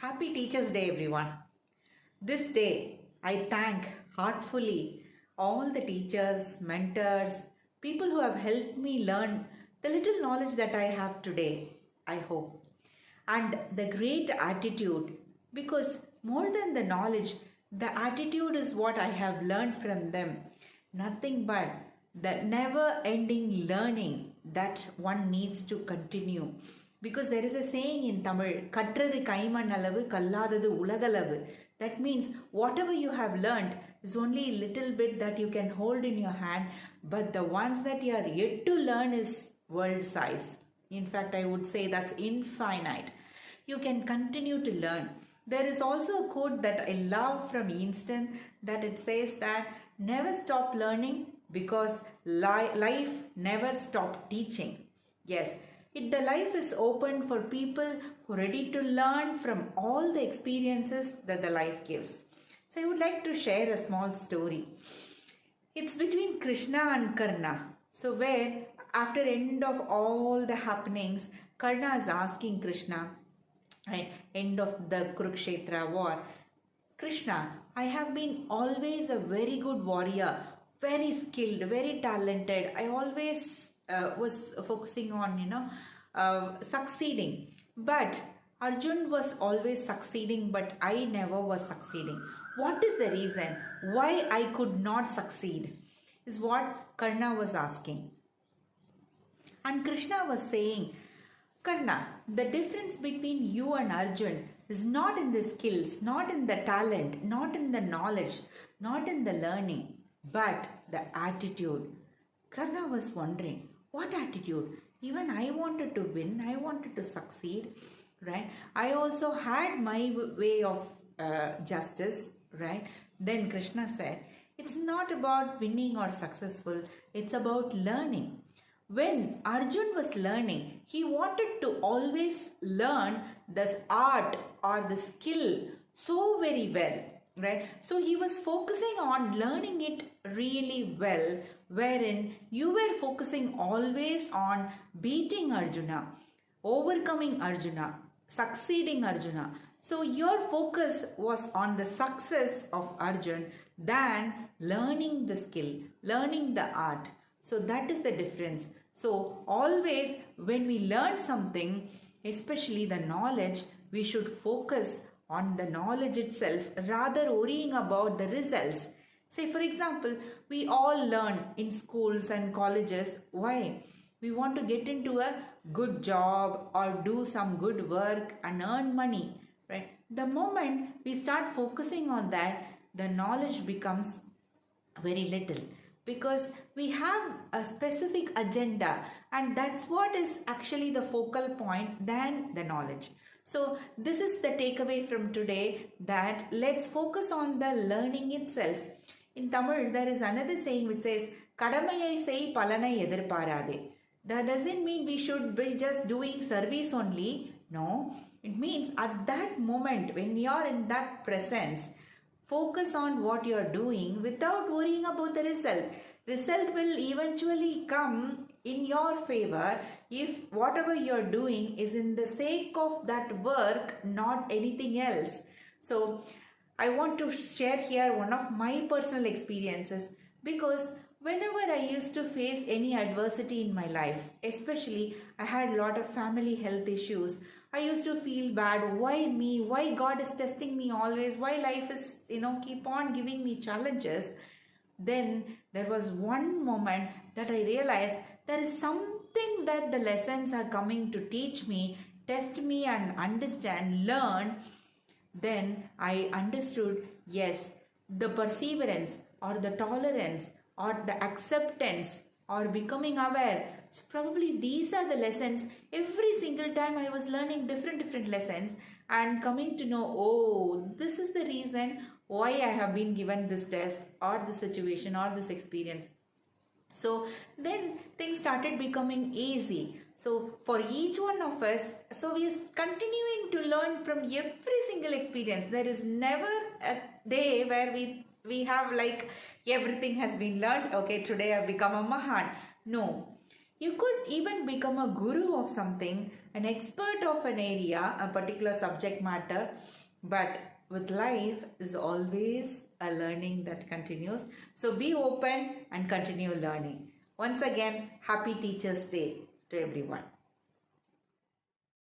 Happy Teachers' Day, everyone. This day, I thank heartfully all the teachers, mentors, people who have helped me learn the little knowledge that I have today, I hope. And the great attitude, because more than the knowledge, the attitude is what I have learned from them. Nothing but the never ending learning that one needs to continue. Because there is a saying in Tamil, கற்றது கைமண்ணளவு கல்லாதது உலகளவு. That means whatever you have learned is only a little bit that you can hold in your hand, but the ones that you are yet to learn is world size. In fact, I would say that's infinite. You can continue to learn. There is also a quote that I love from Einstein that it says that never stop learning because life never stop teaching. Yes, the life is open for people who are ready to learn from all the experiences that the life gives. So I would like to share a small story. It's between Krishna and Karna. So where after end of all the happenings, Karna is asking Krishna, right, end of the Kurukshetra war, Krishna, I have been always a very good warrior, very skilled, very talented. I always was focusing on, succeeding. But Arjun was always succeeding, but I never was succeeding. What is the reason why I could not succeed? Is what Karna was asking. And Krishna was saying, Karna, the difference between you and Arjun is not in the skills, not in the talent, not in the knowledge, not in the learning, but the attitude. Karna was wondering, what attitude? Even I wanted to win, I wanted to succeed, right? I also had my way of justice, right? Then Krishna said, it's not about winning or successful, it's about learning. When Arjun was learning, he wanted to always learn this art or the skill so very well, right? So he was focusing on learning it really well, wherein you were focusing always on beating Arjuna, overcoming Arjuna, succeeding Arjuna. So your focus was on the success of Arjun than learning the skill, learning the art. So that is the difference. So always when we learn something, especially the knowledge, we should focus on the knowledge itself rather worrying about the results. Say for example, we all learn in schools and colleges. Why? We want to get into a good job or do some good work and earn money, right? The moment we start focusing on that, the knowledge becomes very little, because we have a specific agenda, and that's what is actually the focal point than the knowledge. So this is the takeaway from today, that let's focus on the learning itself. In Tamil, there is another saying which says, Kadamayai sei palanai edirparade. That doesn't mean we should be just doing service only. No, it means at that moment when you are in that presence, focus on what you are doing without worrying about the result. Result will eventually come in your favor if whatever you are doing is in the sake of that work, not anything else. So I want to share here one of my personal experiences, because whenever I used to face any adversity in my life, especially I had a lot of family health issues, I used to feel bad. Why me? Why God is testing me always? Why life is, keep on giving me challenges? Then there was one moment that I realized there is something that the lessons are coming to teach me, test me and understand, learn. Then I understood, yes, the perseverance or the tolerance or the acceptance or becoming aware. So probably these are the lessons. Every single time I was learning different lessons and coming to know, oh, this is the reason why I have been given this test or this situation or this experience. So then things started becoming easy. So for each one of us, so we are continuing to learn from every single experience. There is never a day where we have like everything has been learned. Okay, today I've become a Mahan. No. You could even become a guru of something, an expert of an area, a particular subject matter. But with life is always a learning that continues. So be open and continue learning. Once again, happy Teachers' Day to everyone.